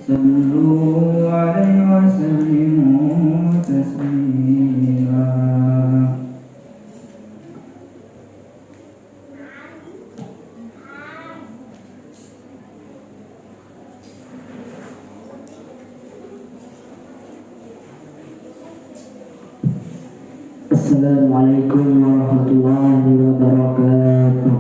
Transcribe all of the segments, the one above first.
صلوا عليه وسلموا تسليما. Assalamualaikum warahmatullahi wabarakatuh.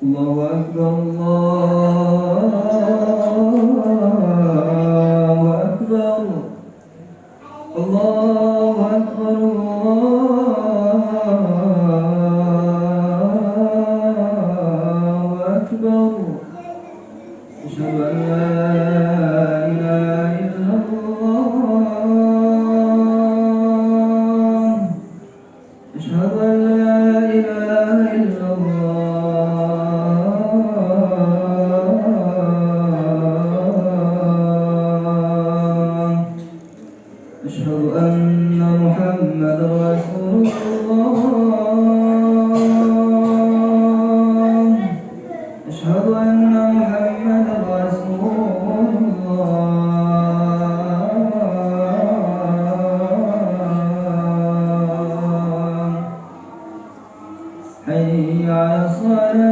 Allahu Akbar, Allahu Akbar, Allahu Akbar, Allahu Akbar. Asyhadu an la ilaha illallah, asyhadu an la ilaha illallah, asyhadu anna Muhammadar Rasulullah, asyhadu anna Muhammadar Rasulullah. Hayya 'alas salah,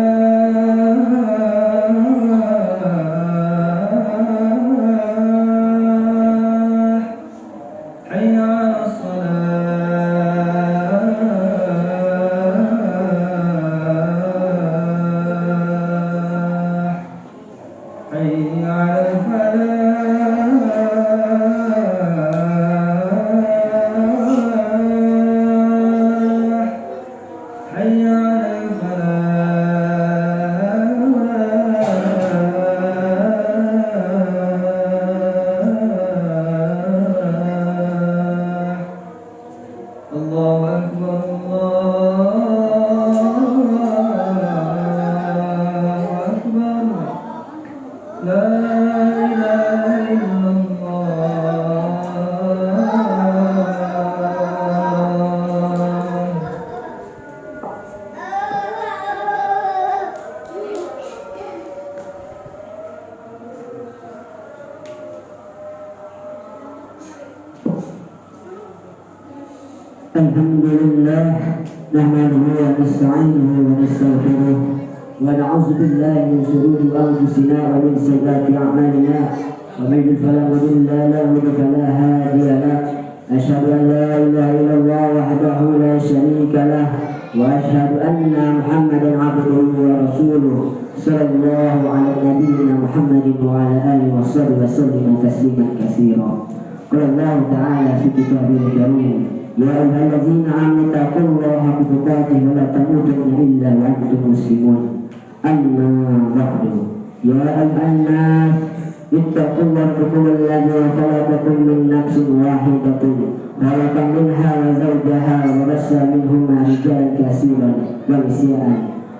hayya 'alas salah, hayya 'alal falah, hayya 'alal falah. Allahu Akbar, Allahu Akbar. La ilaha illallah. Alhamdulillah, nahmaduhu wa nasta'inuhu wa nastaghfiruh wa na'udzu billahi min shururi anfusina wa min sayyiati a'malina. Wa may yudlil fala mudilla lahu wa fala hadiya lahu. Asyhadu an la ilaha illallah wahdahu la syarika lah wa asyhadu anna Muhammadan 'abduhu wa rasuluh. Sallallahu ala nabiyyina Muhammadin wa ala alihi wa sahbihi wa sallam tasliman katsira. Qala Allah ta'ala fi kitabihil karim: Ya ayyuhallazina amanu taqullaha haqqa tuqatih wa la tamutunna illa wa antum muslimun. Amma ba'du. Ya ayyuhan nas ittaqullaha alladzi khalaqakum min nafsin wahidatin khalaqa minha wa zawjaha wa bassa minhuma rijalan katsiran wa nisaa.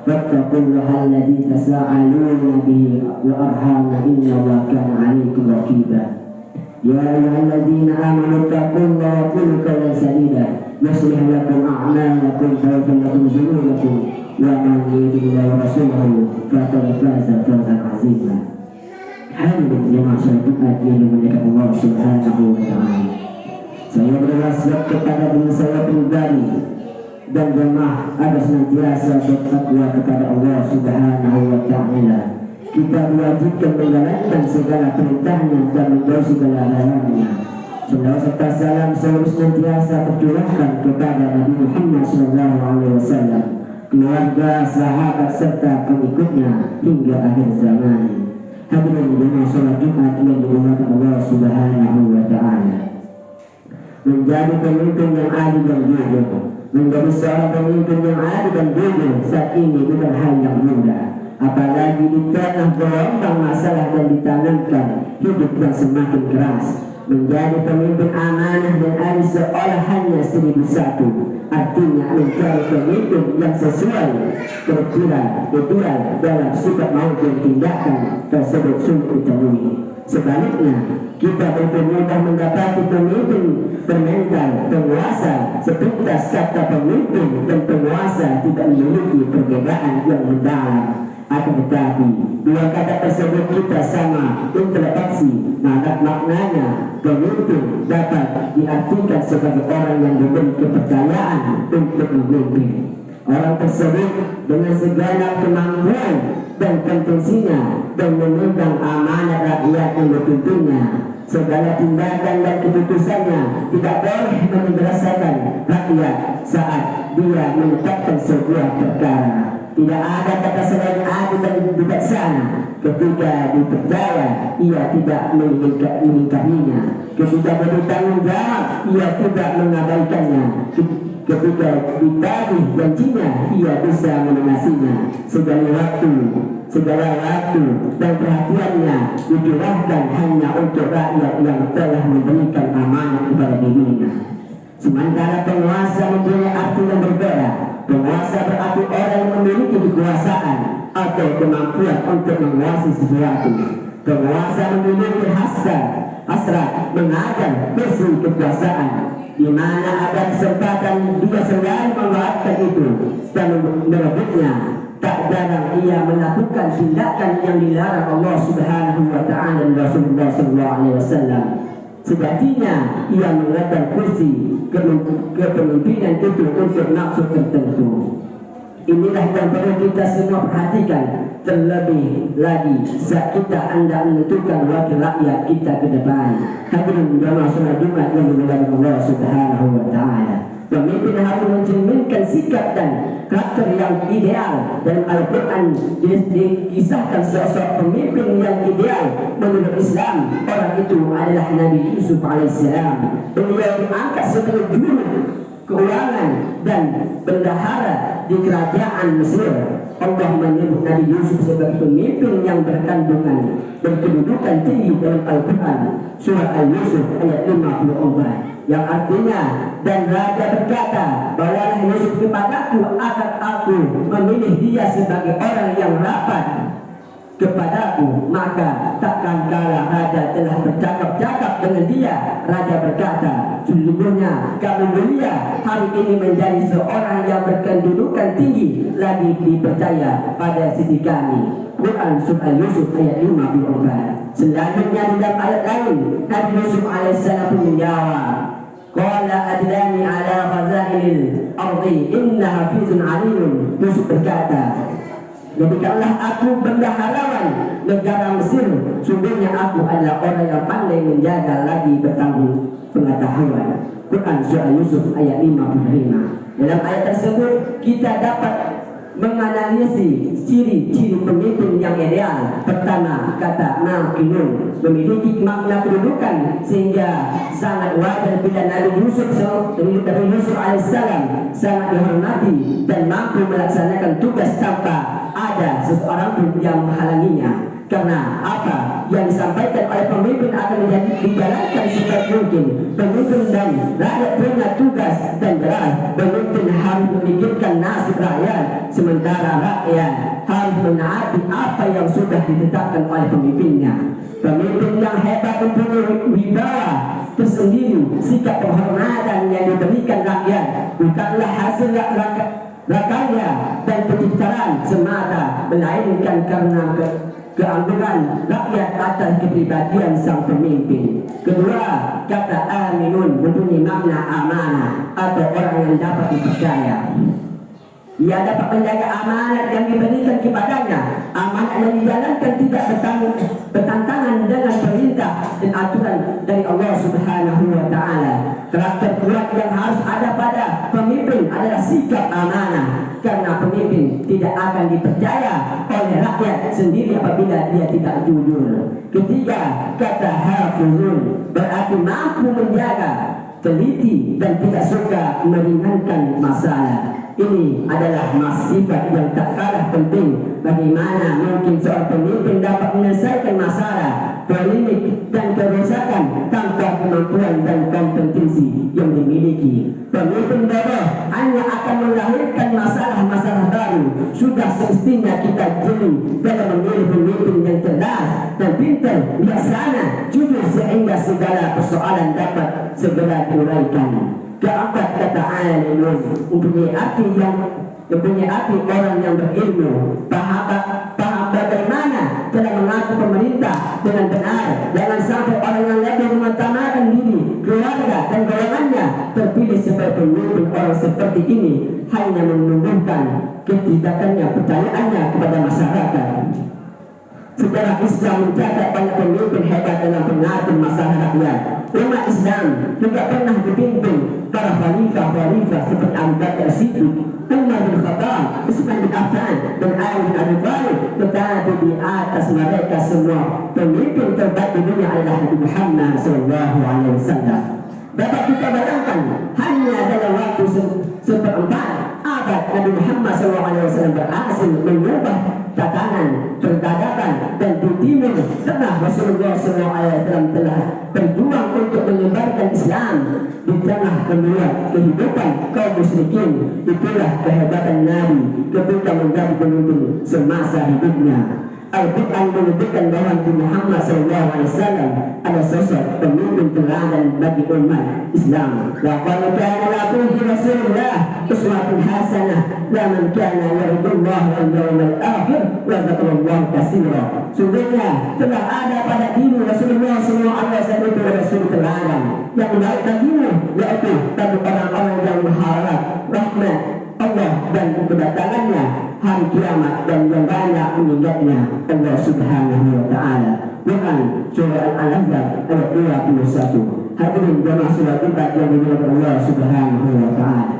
Wattaqullaha alladzi tasaaluna bihi wa arhama innallaha kana 'alaykum raqiba. Ya ayyuhalladzina amanu taqullaha wa qulu qawlan sadida yuslih lakum a'malakum wa yaghfir lakum dhunubakum wa man yuti'illaha wa rasulahu faqad faza fawzan 'azima. Alhamdulillah, masyarakat yang dimuliakan Allah Subhanahu wa ta'ala. Saya berwasiat kepada diri saya pribadi dan jemaah agar senantiasa bertakwa kepada Allah Subhanahu wa ta'ala. Kita diwajibkan menjalankan segala perintahnya dan menjauhi segala larangannya. Salawat serta salam selalu senantiasa tercurahkan kepada Nabi Muhammad SAW, keluarga, sahabat serta pengikutnya hingga akhir zaman. Hadirin jemaah salat Jumat yang dimuliakan Allah Subhanahu wa ta'ala. Menjadi pemimpin yang adil dan jujur, menjadi seorang pemimpin yang adil dan jujur saat ini bukan hal yang mudah. Apalagi di tengah gelombang masalah dan ditanamkan hidup yang semakin keras. Menjadi pemimpin amanah dan adil seolah hanya 1001. Artinya mencari pemimpin yang sesuai kriteria ideal dalam sikap maupun tindakan tersebut sulit ditemui. Sebaliknya, kita mudah mendapati pemimpin bermental penguasa sepintas kata pemimpin dan penguasa tidak memiliki perbedaan yang mendalam. Akan tetapi dua kata tersebut kita sama interaksi, maka maknanya pemimpin dapat diartikan sebagai orang yang diberi kepercayaan untuk memimpin. Orang tersebut dengan segala kemampuan dan kompetensinya dan memegang amanat rakyat yang dipimpinnya, segala tindakan dan keputusannya tidak boleh memerasakan rakyat saat dia menetapkan sebuah perkara. Tidak ada kata selain adil dan bijaksana. Ketika dipercaya, ia tidak mengingkarinya. Ketika bertanggung jawab, ia tidak mengabaikannya. Ketika ditagih janjinya, ia bisa melunasinya. Segala waktu dan perhatiannya dicurahkan hanya untuk rakyat yang telah memberikan amanat kepada dirinya. Sementara penguasa mempunyai arti yang berbeda. Penguasa berarti orang yang memiliki kekuasaan atau kemampuan untuk menguasai sesuatu. Penguasa memiliki hasrat mengajar kursi kekuasaan, di mana ada kesempatan dia selain memanfaatkan itu dan merebutnya. Tak jarang ia melakukan tindakan yang dilarang Allah Subhanahu wa Ta'ala dan Rasulullah Sallallahu Alaihi Wasallam. Sejatinya ia menggunakan kursi kepemimpinan itu untuk maksud tertentu. Inilah yang perlu kita semua perhatikan, terlebih lagi saat kita hendak menentukan wakil rakyat kita ke depan. Hadirin jamaah salat Jumat yang dimuliakan Allah Subhanahu wa Ta'ala. Pemimpin harus mencerminkan sikap dan karakter yang ideal. Dalam Al-Quran dikisahkan sosok pemimpin yang ideal menurut Islam. Orang itu adalah Nabi Yusuf alaihissalam. Beliau diangkat sebagai juru keuangan dan bendahara di kerajaan Mesir. Allah menyebut Nabi Yusuf sebagai pemimpin yang berkandungan dan kedudukan tinggi dalam Al-Quran. Surah Al-Yusuf ayat 54. Yang artinya, dan raja berkata, bawalah Yusuf kepadaku agar aku memilih dia sebagai orang yang rapat kepadaku. Maka takkan kala raja telah bercakap-cakap dengan dia, raja berkata, sesungguhnya kamu mulia hari ini menjadi seorang yang berkedudukan tinggi, lagi dipercaya pada sisi kami. Quran Surah Yusuf ayat 54. Selanjutnya di dalam ayat lain, Nabi Yusuf alaihissalam pun menjawab, qala adlani ala khazainil ardi inna hafizun alim. Yusuf berkata, jadikanlah aku bendaharawan negara Mesir, sungguhnya aku adalah orang yang pandai menjaga lagi bertanggung pengetahuan. Quran Surah Yusuf ayat 55. Dalam ayat tersebut kita dapat menganalisis ciri-ciri pemimpin yang ideal. Pertama, kata maqinun, memiliki makna kedudukan sehingga sangat wajar bila Nabi Yusuf alaihissalam sangat dihormati dan mampu melaksanakan tugas tanpa ada seseorang pun yang menghalanginya. Karena apa yang disampaikan oleh pemimpin akan dijalankan sebaik mungkin. Pemimpin dan rakyat punya tugas dan jelas. Pemimpin harus memikirkan nasib rakyat, sementara rakyat harus menaati apa yang sudah ditetapkan oleh pemimpinnya. Pemimpin yang hebat mempunyai wibawa tersendiri. Sikap penghormatan yang diberikan rakyat bukanlah hasil rakyat dan pencitraan semata, melainkan karena keangguran rakyat atas kepribadian sang pemimpin. Kedua, kata aminun mempunyai makna amanah atau orang yang dapat dipercaya. Ia dapat menjaga amanat yang diberikan kepadanya. Amanat yang dijalankan tidak bertentangan dengan perintah dan aturan dari Allah Subhanahu wa Ta'ala. Karakter kuat yang harus ada pada pemimpin adalah sikap amanah, karena pemimpin tidak akan dipercaya oleh rakyat sendiri apabila dia tidak jujur. Ketiga, kata hafizun berarti mampu menjaga, teliti dan tidak suka meringankan masalah. Ini adalah sifat yang tak kalah penting. Bagaimana mungkin seorang pemimpin dapat menyelesaikan masalah, polemik dan kerusakan tanpa kemampuan dan kompetensi yang dimiliki. Pemimpin bodoh hanya akan melahirkan masalah-masalah baru. Sudah semestinya kita jeli dalam memilih pemimpin yang cerdas dan pintar, bijaksana segala persoalan dapat segera diuraikan. Keempat kata alimun mempunyai arti orang yang berilmu, paham bagaimana cara mengatur pemerintah dengan benar. Jangan sampai orang yang lebih mengutamakan diri, keluarga dan golongannya terpilih sebagai pemimpin. Orang seperti ini hanya menumbuhkan ketidaknya percayaannya kepada masyarakat. Sejarah Islam mencatat banyak pemimpin hebat dalam mengatur masalah rakyat. Umat Islam juga pernah dipimpin para khalifah seperti Abu Bakar Siddiq, Umar bin Khattab, Utsman bin Affan, dan Ali bin Abi Thalib. Tetapi di atas mereka semua pemimpin terbaik di dunia adalah Nabi Muhammad SAW. Dapat kita bayangkan hanya dalam waktu seperempat abad Nabi Muhammad SAW berhasil mengubah tatanan peradaban dan di timur tengah. Rasulullah SAW telah berjuang untuk menyebarkan Islam di tengah kehidupan kaum musyrikin. Itulah kehebatan Nabi ketika menjadi pemimpin semasa hidupnya. Al-Quran menyebutkan bahwa Nabi Muhammad SAW adalah sosok pemimpin teladan bagi umat Islam. Wa qad kana lakum fi Rasulillah uswatun hasanah liman kana yarjullaha wal yawmal akhir wa dzakarallaha katsiran. Sungguhnya telah ada pada diri Rasulullah SAW itu rasul teladan yang baik bagimu, yaitu bagi orang-orang yang mengharap rahmat Allah dan kedatangannya hari kiamat dan yang banyak mengingatnya Allah Subhanahu wa Ta'ala. Quran surah Al-Ahzab ayat 21. Hadirin jemaah salat Jumat yang dimuliakan Allah Subhanahu wa Ta'ala.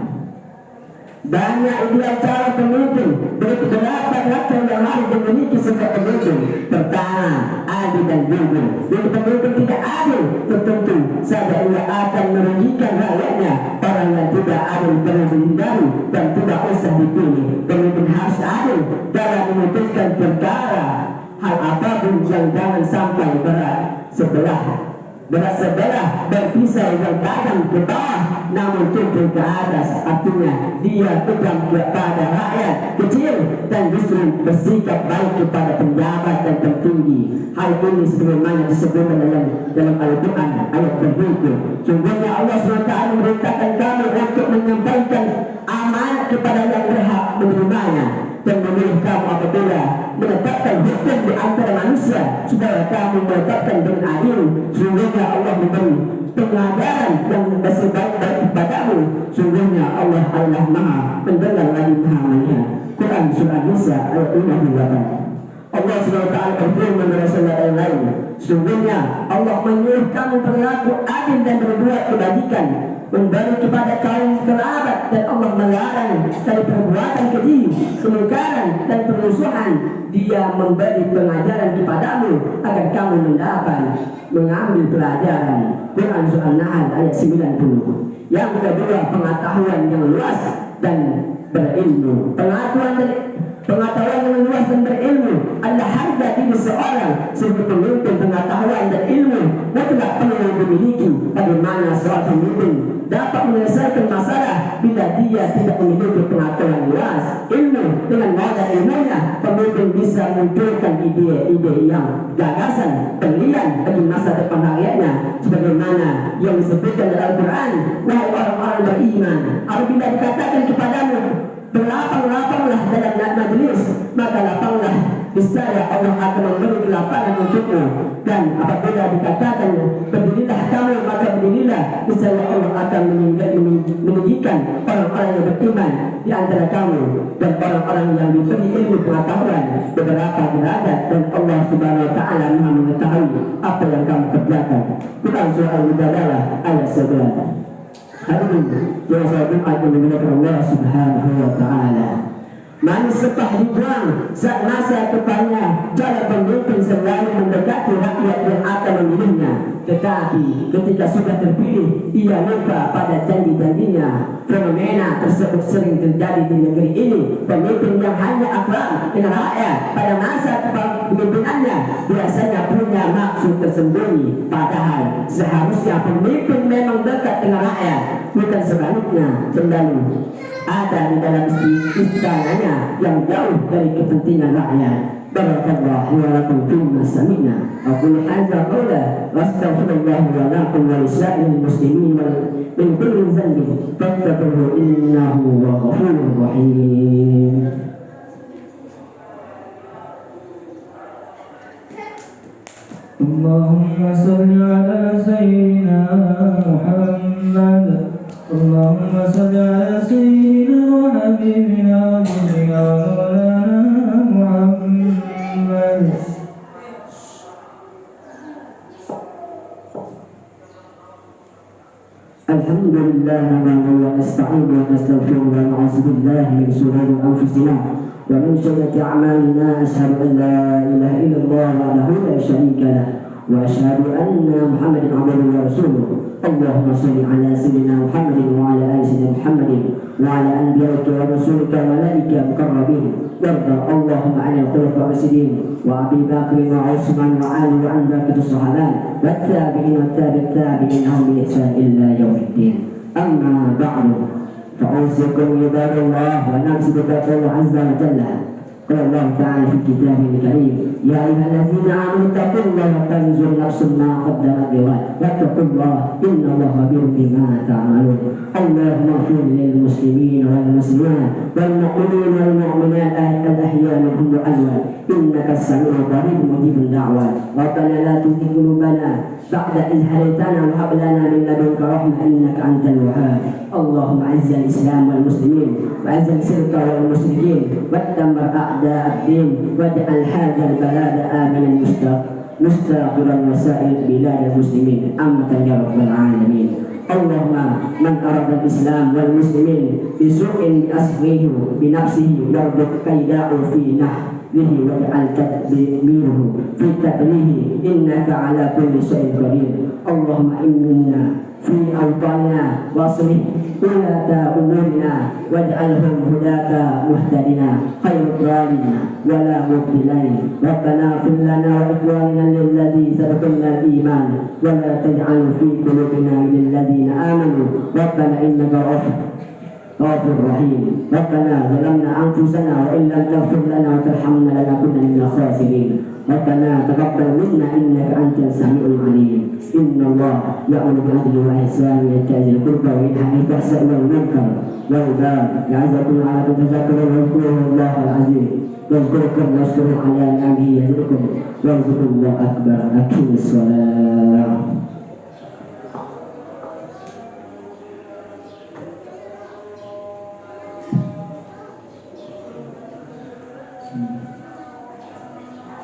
Banyak ideal cara pemimpin, berapa rakyat yang harus dimiliki sebagai pemimpin. Pertama, adil dan jujur. Jadi pemimpin tidak adil, tertentu saja ia akan merugikan rakyatnya. Orang yang tidak adil perlu dihindari dan tidak usah dipilih. Pemimpin harus adil dalam memutuskan perkara. Hal apapun yang jangan sampai berat sebelah berpisah yang kadang ke bawah namun tumpul ke atas. Artinya dia pegang kepada rakyat kecil dan justru bersikap baik kepada penjabat dan tertinggi. Hal ini sebagaimana disebutkan dalam Al-Quran ayat berikut. Sungguhnya Allah SWT memerintahkan kami untuk menyampaikan amanat kepada yang berhak menerimanya dan memilih kamu apabila menetapkan hukum di antara manusia supaya kamu menetapkan dengan adil. Sungguhnya Allah memberi pengajaran yang sebaik-baik kepadamu. Sungguhnya Allah adalah Maha Pendengar lagi Maha Melihat. Quran surah Nisa ayat 58. Allah SWT berfirman dalam surah yang lain, sungguhnya Allah menyuruh kamu berlaku adil dan berbuat kebajikan, memberi kepada kaum kerabat, dan Allah melarang dari perbuatan keji, kemungkaran dan permusuhan. Dia memberi pengajaran kepadamu agar kamu mengambil pelajaran. Quran surah An-Nahl ayat 90. Yang kedua, pengetahuan yang luas dan berilmu. Pengetahuan yang luas dan berilmu adalah harga diri seorang sebagai pemimpin. Pengetahuan dan ilmu mutlak perlu dimiliki. Bagaimana seorang pemimpin dapat menyelesaikan masalah bila dia tidak memiliki pengetahuan luas ilmu? Dengan modal ilmunya, pemimpin bisa munculkan ide-ide yang gagasan, brilian bagi masa depan rakyatnya, sebagaimana yang disebutkan dalam Al-Quran. Wahai orang-orang beriman, apabila dikatakan kepadamu berlapang-lapanglah dalam majelis, maka lapanglah, niscaya Allah akan memberi kelapangan untukmu. Dan apabila dikatakan berdirilah kamu, maka berdirilah, niscaya Allah akan meninggikan orang-orang yang beriman di antara kamu dan orang-orang yang diberi ilmu pengetahuan beberapa derajat, dan Allah Subhanahu wa Ta'ala Maha mengetahui apa yang kamu kerjakan. Quran surah Al-Mujadalah ayat 11. Hadirin yang saya Jumat dimuliakan Allah Subhanahu wa Ta'ala. Manis sepah dibuang saat masa kepanjang jalan pemimpin selalu mendekati rakyat yang akan memilihnya. Tetapi ketika sudah terpilih, ia lupa pada janji-janjinya. Fenomena tersebut sering terjadi di negeri ini. Pemimpin yang hanya akrab dengan rakyat pada masa kepemimpinannya biasanya punya maksud tersembunyi. Padahal seharusnya pemimpin memang dekat dengan rakyat, bukan sebaliknya. Selalu ada di dalam istananya yang jauh dari kepentingan rakyat. بارك الله لي ولكم فيما سمعنا. أقول هذا قولا وأستغفر الله ولكم ولسائر المسلمين من كل ذنب فاستغفروه إنه هو الغفور الرحيم. اللهم صل على سيدنا محمد. اللهم صل على سيدنا وحبيبنا ونبينا ومولانا محمد. الحمد لله نحمده ونستعينه ونستغفره ونعوذ بالله من شرور أنفسنا ومن سيئات أعمالنا. أشهد أن لا إله إلا الله وحده لا شريك له وأشهد أن محمدا عبده ورسوله. اللهم صل على سيدنا محمد وعلى آل سيدنا محمد وعلى أنبيائك ورسولك وملائكة المقربين. وارض اللهم عن الخلفاء الراشدين وأبي بكر وعثمان وعلي وعن بقية الصحابة والتابعين والتابعين لهم بإحسان إلى يوم الدين. أما بعد فأوصيكم عباد الله ونفسي بتقوى الله عز وجل. قال الله تعالى في كتابه الكريم: يا أيها الذين آمنوا اتقوا الله وتنظر نفس ما قدمت لغد واتقوا الله إن الله خبير بما تعملون. اللهم اغفر للمسلمين والمسلمات والمؤمنين والمؤمنات الأحياء منهم والأموات إنك السميع القريب مجيب الدعوات. ربنا لا تزغ قلوبنا بعد إذ هديتنا وهب لنا من لدنك رحمة إنك أنت الوهاب. اللهم أعز الإسلام والمسلمين وأعز الشرك والمشركين ودمر أعداء الدين واجعل هذا البلاد آمنا مستقرا وسائر بلاد المسلمين أمة يا رب العالمين. اللهم من أراد الإسلام والمسلمين بسوء أسره بنفسه واربط كيده في نحره واجعل تدبيره في تدبيره إنك على كل شيء قدير. اللهم إنا في أوطاننا واصلح ولاة أمورنا واجعلهم هداة مهتدين خير الظالمين ولا مبتلين. ربنا اغفر لنا وإخواننا الذين سبقونا الإيمان ولا تجعل في قلوبنا للذين آمنوا ربنا إنك غفور رحيم. ربنا ظلمنا أنفسنا وإن لم تغفر لنا وترحمنا لنكن من الخاسرين. ربنا تقبل منا إنك أنت السميع العليم. إن الله يأمر بالعدل والإحسان وإيتاء ذي القربى وينهى عن الفحشاء والمنكر والبغي يعظكم لعلكم تذكرون واذكروا الله العظيم يذكركم واشكروا على نعمه يزدكم وارزقوا الله أكبر. أقم الصلاة.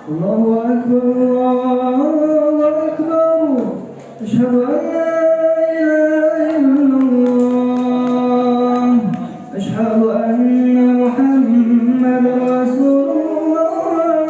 الله أكبر الله أكبر. أشهد أن لا إله إلا الله. أشهد أن محمدا